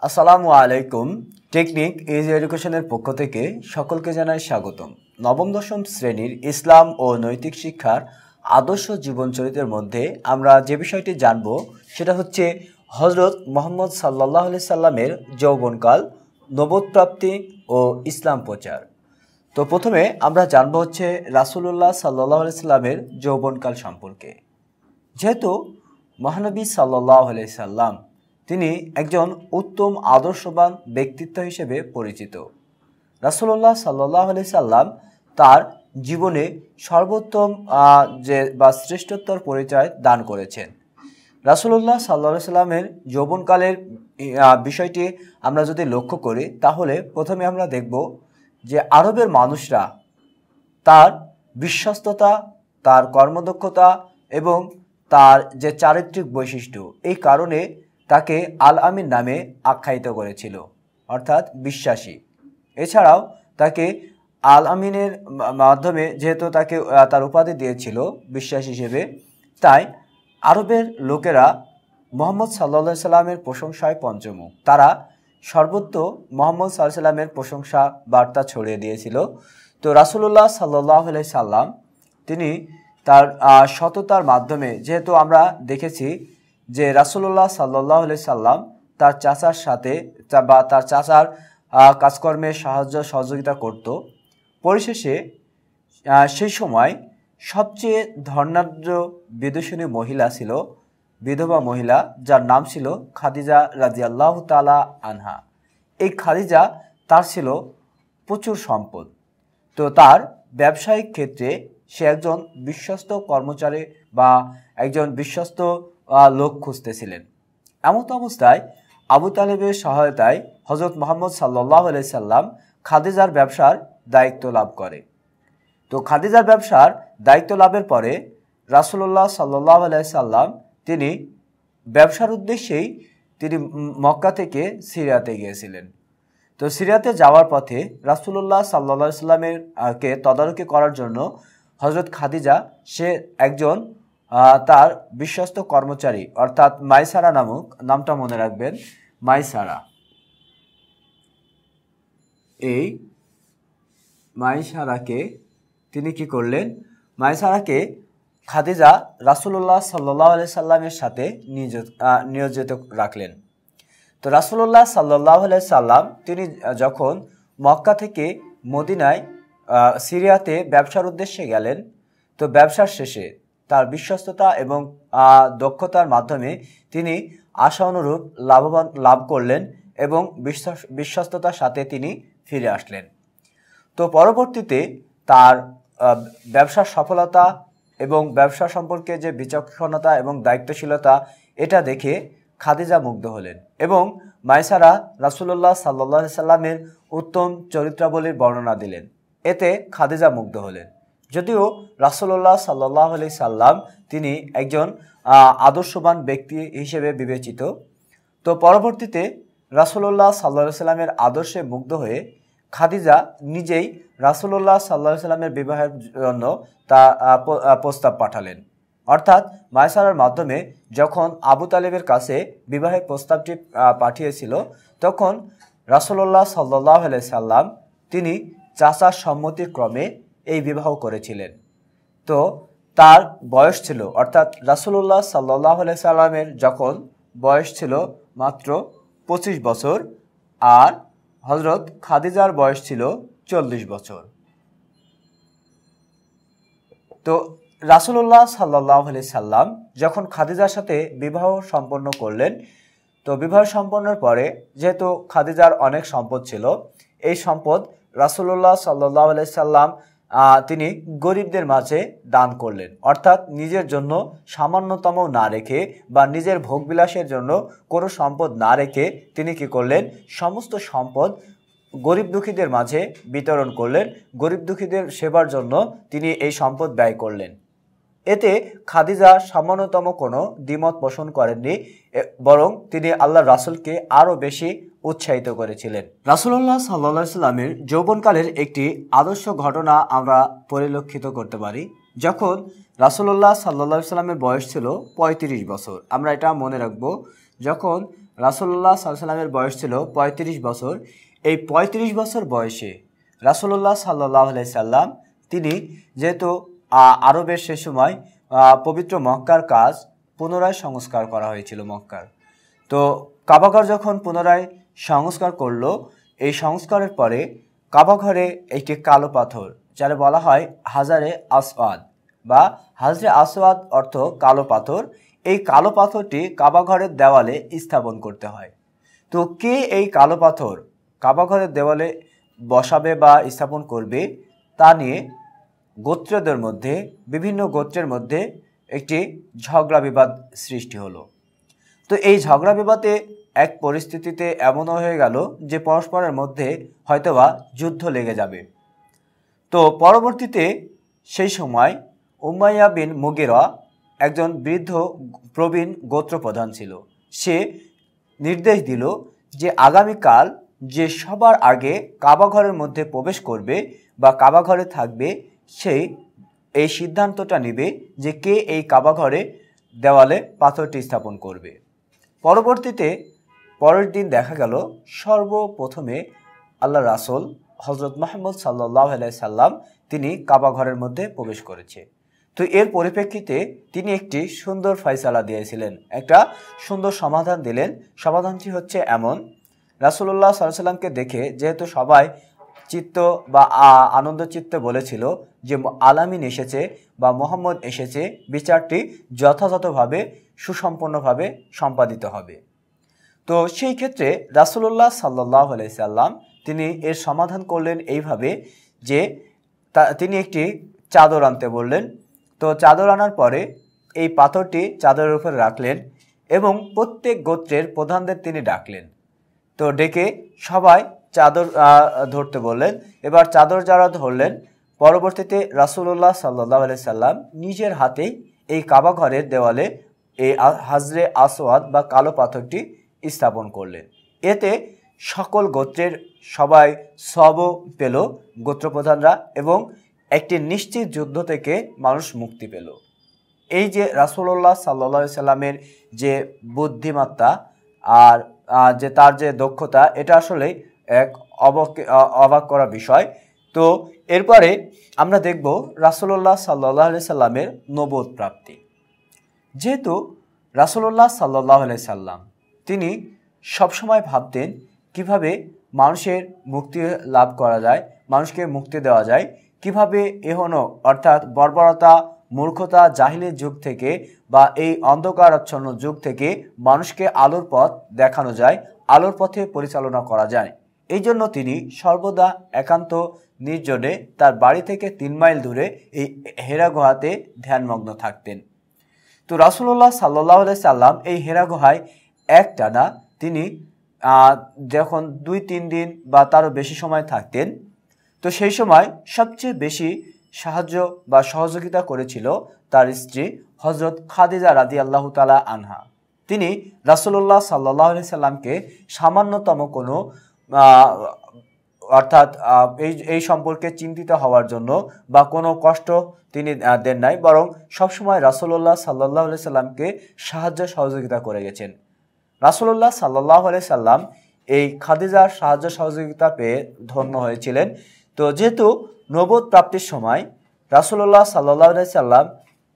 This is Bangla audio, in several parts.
আসসালামু আলাইকুম। টেকনিক ইজ এডুকেশনের পক্ষ থেকে সকলকে জানাই স্বাগতম। নবম দশম শ্রেণীর ইসলাম ও নৈতিক শিক্ষার আদর্শ জীবনচরিত্রের মধ্যে আমরা যে বিষয়টি জানব সেটা হচ্ছে হযরত মুহাম্মদ সাল্লাল্লাহু আলাইহি সাল্লামের যৌবনকাল, নবুওত প্রাপ্তি ও ইসলাম প্রচার। তো প্রথমে আমরা জানব হচ্ছে রাসূলুল্লাহ সাল্লাল্লাহু আলাইহি সাল্লামের যৌবনকাল সম্পর্কে। যেহেতু মহানবী সাল্লাল্লাহু আলাইহি সাল্লাম তিনি একজন উত্তম আদর্শবান ব্যক্তিত্ব হিসেবে পরিচিত। রাসূলুল্লাহ সাল্লাল্লাহু আলাইহি সাল্লাম তার জীবনে সর্বোত্তম শ্রেষ্ঠত্বর পরিচয় দান করেছেন। রাসূলুল্লাহ সাল্লাল্লাহু আলাইহি সাল্লামের যৌবনকালের বিষয়টি আমরা যদি লক্ষ্য করি তাহলে প্রথমে আমরা দেখব যে আরবের মানুষরা তার বিশ্বস্ততা, তার কর্মদক্ষতা এবং তার যে চারিত্রিক বৈশিষ্ট্য, এই কারণে তাকে আল আমিন নামে আখ্যায়িত করেছিল, অর্থাৎ বিশ্বাসী। এছাড়াও তাকে আল আমিনের মাধ্যমে যেহেতু তাকে তার উপাধি দিয়েছিল বিশ্বাসী হিসেবে, তাই আরবের লোকেরা মুহাম্মদ সাল্লাল্লাহু আলাইহি সাল্লামের প্রশংসায় পঞ্চমুখ। তারা সর্বত্র মুহাম্মদ সাল্লাল্লাহু আলাইহি সাল্লামের প্রশংসা বার্তা ছড়িয়ে দিয়েছিল। তো রাসূলুল্লাহ সাল্লাল্লাহু আলাইহি সাল্লাম তিনি তার সততার মাধ্যমে, যেহেতু আমরা দেখেছি যে রাসূলুল্লাহ সাল্লাল্লাহু আলাইহি সাল্লাম তার চাচার সাথে বা তার চাচার কাজকর্মে সাহায্য সহযোগিতা করত। পরিশেষে সেই সময় সবচেয়ে ধর্নাঢ্য বিদুষিনী মহিলা ছিল বিধবা মহিলা, যার নাম ছিল খাদিজা রাদিয়াল্লাহু তাআলা আনহা। এই খাদিজা তার ছিল প্রচুর সম্পদ। তো তার ব্যবসায়িক ক্ষেত্রে সে একজন বিশ্বস্ত কর্মচারী বা একজন বিশ্বস্ত লোক খুঁজতেছিলেন। এমত অবস্থায় আবু তালেবের সহায়তায় হযরত মুহাম্মদ সাল্লাল্লাহু আলাইহি সাল্লাম খাদিজার ব্যবসার দায়িত্ব লাভ করে। তো খাদিজার ব্যবসার দায়িত্ব লাভের পরে রাসূলুল্লাহ সাল্লাল্লাহু আলাইহি সাল্লাম তিনি ব্যবসার উদ্দেশ্যেই তিনি মক্কা থেকে সিরিয়াতে গিয়েছিলেন। তো সিরিয়াতে যাওয়ার পথে রাসূলুল্লাহ সাল্লাল্লাহু আলাইহি সাল্লামের কে তদারকি করার জন্য হযরত খাদিজা সে একজন তার বিশ্বস্ত কর্মচারী অর্থাৎ মাইসারা নামক, নামটা মনে রাখবেন, মাইসারা। এই মাইসারাকে তিনি কি করলেন? মাইসারাকে খাদিজা রাসূলুল্লাহ সাল্লাল্লাহু আলাইহি সাল্লামের সাথে নিয়োজিত রাখলেন। তো রাসূলুল্লাহ সাল্লাল্লাহু আলাইহি সাল্লাম তিনি যখন মক্কা থেকে মদিনায় সিরিয়াতে ব্যবসার উদ্দেশ্যে গেলেন, তো ব্যবসার শেষে তার বিশ্বস্ততা এবং দক্ষতার মাধ্যমে তিনি আশা অনুরূপ লাভ করলেন এবং বিশ্বস্ততার সাথে তিনি ফিরে আসলেন। তো পরবর্তীতে তার ব্যবসার সফলতা এবং ব্যবসা সম্পর্কে যে বিচক্ষণতা এবং দায়িত্বশীলতা, এটা দেখে খাদিজা মুগ্ধ হলেন এবং মাইসারা রাসূলুল্লাহ সাল্লাল্লাহু আলাইহি সাল্লামের উত্তম চরিত্রাবলীর বর্ণনা দিলেন। এতে খাদিজা মুগ্ধ হলেন। যদিও রাসূলুল্লাহ সাল্লাল্লাহু আলাইহি সাল্লাম তিনি একজন আদর্শবান ব্যক্তি হিসেবে বিবেচিত। তো পরবর্তীতে রাসূলুল্লাহ সাল্লাল্লাহু আলাইহি সাল্লামের আদর্শে মুগ্ধ হয়ে খাদিজা নিজেই রাসূলুল্লাহ সাল্লাল্লাহু আলাইহি সাল্লামের বিবাহের জন্য তা প্রস্তাব পাঠালেন। অর্থাৎ মাইসারার মাধ্যমে যখন আবু তালেবের কাছে বিবাহের প্রস্তাবটি পাঠিয়েছিল, তখন রাসূলুল্লাহ সাল্লাল্লাহু আলাইহি সাল্লাম তিনি চাচার সম্মতির ক্রমে এই বিবাহ করেছিলেন। তো তার বয়স ছিল, অর্থাৎ রাসূলুল্লাহ সাল্লাল্লাহু আলাইহি সাল্লামের যখন বয়স ছিল মাত্র 25 বছর আর হযরত খাদিজার বয়স ছিল 40 বছর। তো রাসূলুল্লাহ সাল্লাল্লাহু আলাইহি সাল্লাম যখন খাদিজার সাথে বিবাহ সম্পন্ন করলেন, তো বিবাহ সম্পন্নের পরে যেহেতু খাদিজার অনেক সম্পদ ছিল, এই সম্পদ রাসূলুল্লাহ সাল্লাল্লাহু আলাইহি সাল্লাম তিনি গরিবদের মাঝে দান করলেন। অর্থাৎ নিজের জন্য সামান্যতম না রেখে বা নিজের ভোগবিলাসের জন্য কোনো সম্পদ না রেখে তিনি কি করলেন? সমস্ত সম্পদ গরিব দুঃখীদের মাঝে বিতরণ করলেন। গরিব দুঃখীদের সেবার জন্য তিনি এই সম্পদ ব্যয় করলেন। এতে খাদিজা সামান্যতম কোনো দ্বিমত পোষণ করেননি, বরং তিনি আল্লাহর রাসূলকে আরও বেশি উৎসাহিত করেছিলেন। রাসূলুল্লাহ সাল্লাল্লাহু আলাইহি সাল্লামের যৌবনকালের একটি আদর্শ ঘটনা আমরা পরিলক্ষিত করতে পারি। যখন রাসূলুল্লাহ সাল্লাল্লাহু আলাইহি সাল্লামের বয়স ছিল 35 বছর, আমরা এটা মনে রাখবো, যখন রাসূলুল্লাহ সাল্লাল্লাহু আলাইহি সাল্লামের বয়স ছিল ৩৫ বছর। এই ৩৫ বছর বয়সে রাসূলুল্লাহ সাল্লাল্লাহু আলাইহি সাল্লাম তিনি যেহেতু আরবের সে সময় পবিত্র মক্কার কাজ পুনরায় সংস্কার করা হয়েছিল মক্কার। তো কাবাঘর যখন পুনরায় সংস্কার করলো, এই সংস্কারের পরে কাবাঘরে একটি কালো পাথর, যারা বলা হয় হাজারে আসওয়াদ বা হাজরে আসওয়াদ অর্থ কালো পাথর, এই কালো পাথরটি কাবাঘরের দেওয়ালে স্থাপন করতে হয়। তো কে এই কালো পাথর কাবাঘরের দেওয়ালে বসাবে বা স্থাপন করবে তা নিয়ে গোত্রদের মধ্যে, বিভিন্ন গোত্রের মধ্যে একটি ঝগড়া বিবাদ সৃষ্টি হলো। তো এই ঝগড়া বিবাদে এক পরিস্থিতিতে এমনও হয়ে গেল যে পরস্পরের মধ্যে হয়তোবা যুদ্ধ লেগে যাবে। তো পরবর্তীতে সেই সময় উমাইয়া বিন মুগিরা একজন বৃদ্ধ প্রবীণ গোত্রপ্রধান ছিল। সে নির্দেশ দিল যে আগামীকাল যে সবার আগে কাবাঘরের মধ্যে প্রবেশ করবে বা কাবাঘরে থাকবে, সেই এই সিদ্ধান্তটা নেবে যে কে এই কাবাঘরে দেওয়ালে পাথরটি স্থাপন করবে। পরবর্তীতে পরের দিন দেখা গেল সর্বপ্রথমে আল্লাহ রাসূল হযরত মুহাম্মদ সাল্লাল্লাহু আলাইহি সাল্লাম তিনি কাবাঘরের মধ্যে প্রবেশ করেছে। তো এর পরিপ্রেক্ষিতে তিনি একটি সুন্দর ফয়সালা দিয়েছিলেন, একটা সুন্দর সমাধান দিলেন। সমাধানটি হচ্ছে এমন, রাসূলুল্লাহ সাল্লাল্লাহু আলাইহি সাল্লামকে দেখে যেহেতু সবাই চিত্ত বা আনন্দ চিত্তে বলেছিল যে আলামিন এসেছে বা মোহাম্মদ এসেছে, বিচারটি যথাযথভাবে সুসম্পন্নভাবে সম্পাদিত হবে। তো সেই ক্ষেত্রে রাসূলুল্লাহ সাল্লাল্লাহু আলাইহি সাল্লাম তিনি এর সমাধান করলেন এইভাবে যে তিনি একটি চাদর আনতে বললেন। তো চাদর আনার পরে এই পাথরটি চাদরের উপর রাখলেন এবং প্রত্যেক গোত্রের প্রধানদের তিনি ডাকলেন। তো ডেকে সবাই চাদর ধরতে বললেন। এবার চাদর যারা ধরলেন, পরবর্তীতে রাসূলুল্লাহ সাল্লাল্লাহু আলাইহি সাল্লাম নিজের হাতেই এই কাবাঘরের দেওয়ালে এই হাজরে আসওয়াদ বা কালো পাথরটি স্থাপন করলেন। এতে সকল গোত্রের সবাই সওয়াব পেল, গোত্রপ্রধানরা, এবং একটি নিশ্চিত যুদ্ধ থেকে মানুষ মুক্তি পেল। এই যে রাসূলুল্লাহ সাল্লাল্লাহু আলাইহি সাল্লামের যে বুদ্ধিমত্তা আর যে তার যে দক্ষতা, এটা আসলে এক অবাক করা বিষয়। তো এরপরে আমরা দেখব রাসূলুল্লাহ সাল্লাল্লাহু আলাইহি সাল্লামের নবুয়ত প্রাপ্তি। যেহেতু রাসূলুল্লাহ সাল্লাল্লাহু আলাইহি সাল্লাম তিনি সবসময় ভাবতেন কিভাবে মানুষের মুক্তি লাভ করা যায়, মানুষকে মুক্তি দেওয়া যায়, কিভাবে এহনো অর্থাৎ বর্বরতা, মূর্খতা, জাহিলির যুগ থেকে বা এই অন্ধকারাচ্ছন্ন যুগ থেকে মানুষকে আলোর পথ দেখানো যায়, আলোর পথে পরিচালনা করা যায়। এই জন্য তিনি সর্বদা একান্ত নির্জনে তার বাড়ি থেকে ৩ মাইল দূরে এই হেরা গুহাতে ধ্যানমগ্ন থাকতেন। তো রাসূলুল্লাহ সাল্লাল্লাহু আলাইহি সাল্লাম এই হেরা গুহায় একটানা তিনি যখন ২-৩ দিন বা তারও বেশি সময় থাকতেন, তো সেই সময় সবচেয়ে বেশি সাহায্য বা সহযোগিতা করেছিল তার স্ত্রী হযরত খাদিজা রাদিয়াল্লাহু তাআলা আনহা। তিনি রাসূলুল্লাহ সাল্লাল্লাহু আলাইহি সাল্লামকে সামান্যতম কোনো অর্থাৎ এই সম্পর্কে চিন্তিত হওয়ার জন্য বা কোনো কষ্ট তিনি দেন নাই, বরং সবসময় রাসূলুল্লাহ সাল্লাল্লাহু আলাইহি সাল্লামকে সাহায্য সহযোগিতা করে গেছেন। রাসূলুল্লাহ সাল্লাল্লাহু আলাইহি সাল্লাম এই খাদিজার সাহায্য সহযোগিতা পেয়ে ধন্য হয়েছিলেন। তো যেহেতু নবুয়ত প্রাপ্তির সময় রাসূলুল্লাহ সাল্লাল্লাহু আলাইহি সাল্লাম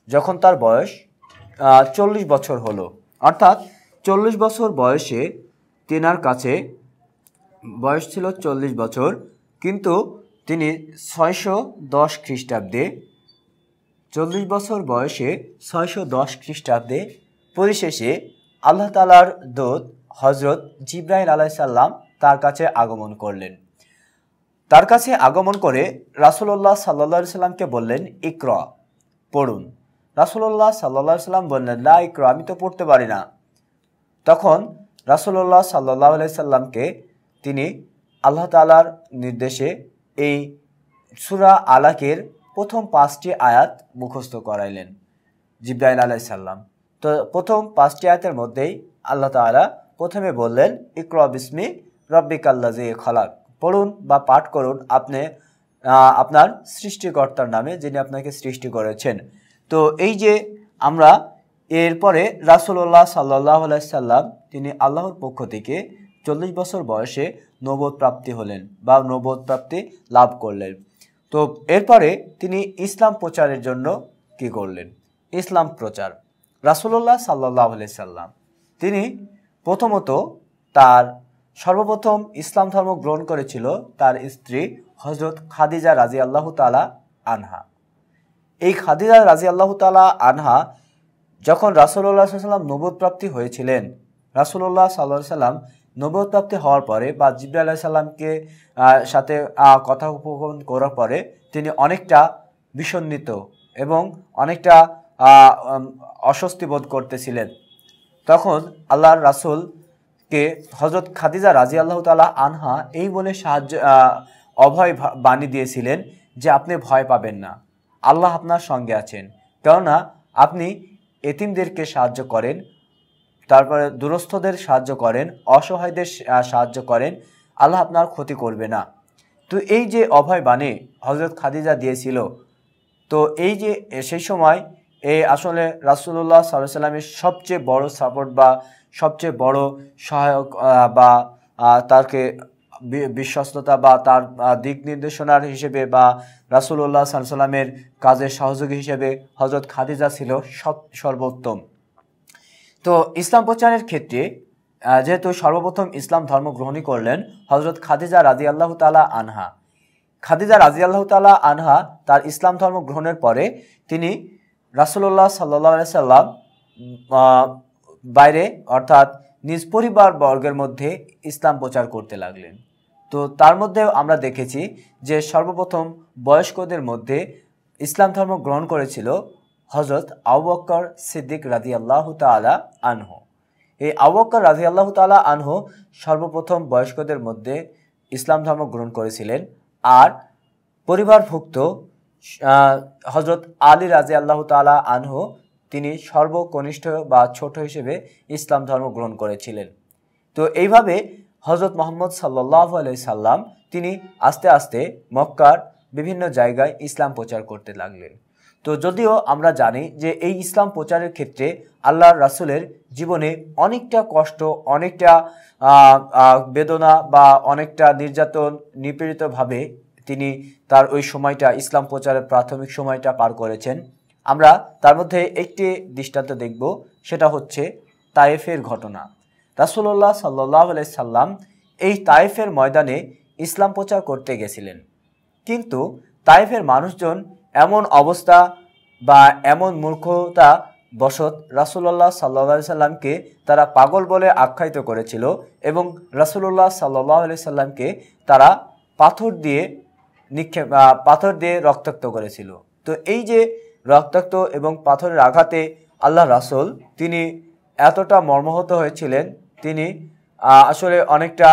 যখন তার বয়স 40 বছর হলো, অর্থাৎ 40 বছর বয়সে তেনার কাছে বয়স ছিল 40 বছর, কিন্তু তিনি 610 খ্রিস্টাব্দে 40 বছর বয়সে 610 খ্রিস্টাব্দে পরিশেষে আল্লাহ তাআলার দূত হযরত জিবরাইল আলাইহিস সালাম তার কাছে আগমন করলেন। তার কাছে আগমন করে রাসূলুল্লাহ সাল্লাল্লাহু আলাইহি সাল্লামকে বললেন, ইকরা, পড়ুন। রাসূলুল্লাহ সাল্লাল্লাহু আলাইহি সাল্লাম বললেন, লা ইকরা, আমি তো পড়তে পারি না। তখন রাসূলুল্লাহ সাল্লাল্লাহু আলাইহি সাল্লামকে তিনি আল্লাহ তাআলার নির্দেশে এই সূরা আলাকের প্রথম 5টি আয়াত মুখস্থ করাইলেন জিবরাইল আলাইহিস সালাম। তো প্রথম 5টি আয়াতের মধ্যেই আল্লাহ তাআলা প্রথমে বললেন, ইকরা বিসমি রাব্বিকাল্লাযী খালাক, পড়ুন বা পাঠ করুন আপনি আপনার সৃষ্টিকর্তার নামে, যিনি আপনাকে সৃষ্টি করেছেন। তো এই যে আমরা এরপরে রাসূলুল্লাহ সাল্লাল্লাহু আলাইহি সাল্লাম তিনি আল্লাহর পক্ষ থেকে 40 বছর বয়সে নবুয়ত প্রাপ্তি হলেন বা নবুয়ত প্রাপ্তি লাভ করলেন। তো এরপরে তিনি ইসলাম প্রচারের জন্য কি করলেন? ইসলাম প্রচার। রাসূলুল্লাহ সাল্লাল্লাহু আলাইহি সাল্লাম তিনি প্রথমত তার সর্বপ্রথম ইসলাম ধর্ম গ্রহণ করেছিল তার স্ত্রী হযরত খাদিজা রাদিয়াল্লাহু তাআলা আনহা। এই খাদিজা রাদিয়াল্লাহু তাআলা আনহা যখন রাসূলুল্লাহ সাল্লাল্লাহু আলাইহি সাল্লাম নবুয়ত প্রাপ্তি হয়েছিলেন, রাসূলুল্লাহ সাল্লাল্লাহু আলাইহি সাল্লাম নবুয়ত প্রাপ্তি হওয়ার পরে বা জিবরাইল আলাইহিস সালামকে সাথে কথোপকথন করার পরে তিনি অনেকটা বিষণ্ণিত এবং অনেকটা অস্বস্তি বোধ করতেছিলেন। তখন আল্লাহর রাসূলকে হযরত খাদিজা রাদিয়াল্লাহু তাআলা আনহা এই বলে অভয় বাণী দিয়েছিলেন যে আপনি ভয় পাবেন না, আল্লাহ আপনার সঙ্গে আছেন। কেননা আপনি এতিমদেরকে সাহায্য করেন, তারপরে দুরস্থদের সাহায্য করেন, অসহায়দের সাহায্য করেন, আল্লাহ আপনার ক্ষতি করবে না। তো এই যে অভয় বাণী হযরত খাদিজা দিয়েছিল, তো এই যে সেই সময় আসলে রাসূলুল্লাহ সাল্লাল্লাহু আলাইহি সাল্লামের সবচেয়ে বড় সাপোর্ট বা সবচেয়ে বড় সহায়ক বা তাকে বিশ্বস্ততা বা তার দিক নির্দেশনার হিসেবে বা রাসূলুল্লাহ সাল্লাল্লাহু আলাইহি সাল্লামের কাজের সহযোগী হিসেবে হযরত খাদিজা ছিল সর্বোত্তম। তো ইসলাম প্রচারের ক্ষেত্রে যেহেতু সর্বপ্রথম ইসলাম ধর্ম গ্রহণই করলেন হযরত খাদিজা রাদিয়াল্লাহু তাআলা আনহা। খাদিজা রাদিয়াল্লাহু তাআলা আনহা তার ইসলাম ধর্ম গ্রহণের পরে তিনি রাসূলুল্লাহ সাল্লাল্লাহু আলাইহি সাল্লাম বাইরে অর্থাৎ নিজ পরিবার বর্গের মধ্যে ইসলাম প্রচার করতে লাগলেন। তো তার মধ্যেও আমরা দেখেছি যে সর্বপ্রথম বয়স্কদের মধ্যে ইসলাম ধর্ম গ্রহণ করেছিল হযরত আবু বকর সিদ্দিক রাদিয়াল্লাহু তাআলা আনহু। এই আবু বকর রাদিয়াল্লাহু তাআলা আনহু সর্বপ্রথম বয়স্কদের মধ্যে ইসলাম ধর্ম গ্রহণ করেছিলেন। আর পরিবারভুক্ত হযরত আলী রাদিয়াল্লাহু তাআলা আনহু তিনি সর্বকনিষ্ঠ বা ছোট হিসেবে ইসলাম ধর্ম গ্রহণ করেছিলেন। তো এইভাবে হযরত মুহাম্মদ সাল্লাল্লাহু আলাইহি সাল্লাম তিনি আস্তে আস্তে মক্কার বিভিন্ন জায়গায় ইসলাম প্রচার করতে লাগলেন। তো যদিও আমরা জানি যে এই ইসলাম প্রচারের ক্ষেত্রে আল্লাহর রাসূলের জীবনে অনেকটা কষ্ট, অনেকটা বেদনা বা অনেকটা নির্যাতন নিপীড়িতভাবে তিনি তার ওই সময়টা ইসলাম প্রচারের প্রাথমিক সময়টা পার করেছেন। আমরা তার মধ্যে একটি দৃষ্টান্ত দেখব, সেটা হচ্ছে তায়েফের ঘটনা। রাসূলুল্লাহ সাল্লাল্লাহু আলাইহি সাল্লাম এই তায়েফের ময়দানে ইসলাম প্রচার করতে গেছিলেন, কিন্তু তায়েফের মানুষজন এমন অবস্থা বা এমন মূর্খতা বশত রাসূলুল্লাহ সাল্লাল্লাহু আলাইহি সাল্লামকে তারা পাগল বলে আখ্যায়িত করেছিল এবং রাসূলুল্লাহ সাল্লাল্লাহু আলাইহি সাল্লামকে তারা পাথর দিয়ে রক্তাক্ত করেছিল। তো এই যে রক্তাক্ত এবং পাথরের আঘাতে আল্লাহ রাসূল তিনি এতটা মর্মাহত হয়েছিলেন, তিনি আসলে অনেকটা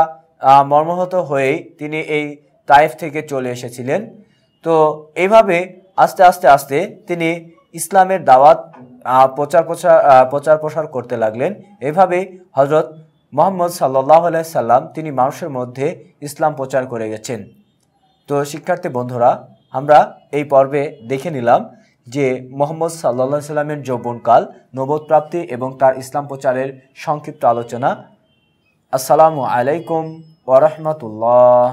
মর্মাহত হয়েই তিনি এই তায়েফ থেকে চলে এসেছিলেন। তো এইভাবে আস্তে আস্তে আস্তে তিনি ইসলামের দাওয়াত প্রচার প্রসার করতে লাগলেন। এভাবে হযরত মুহাম্মদ সাল্লাল্লাহু আলাইহি সাল্লাম তিনি মানুষের মধ্যে ইসলাম প্রচার করে গেছেন। তো শিক্ষার্থী বন্ধুরা, আমরা এই পর্বে দেখে নিলাম যে মুহাম্মদ সাল্লাল্লাহু আলাইহি সাল্লামের যৌবনকাল, নবুয়ত প্রাপ্তি এবং তার ইসলাম প্রচারের সংক্ষিপ্ত আলোচনা। আসসালামু আলাইকুম ওয়া রাহমাতুল্লাহ।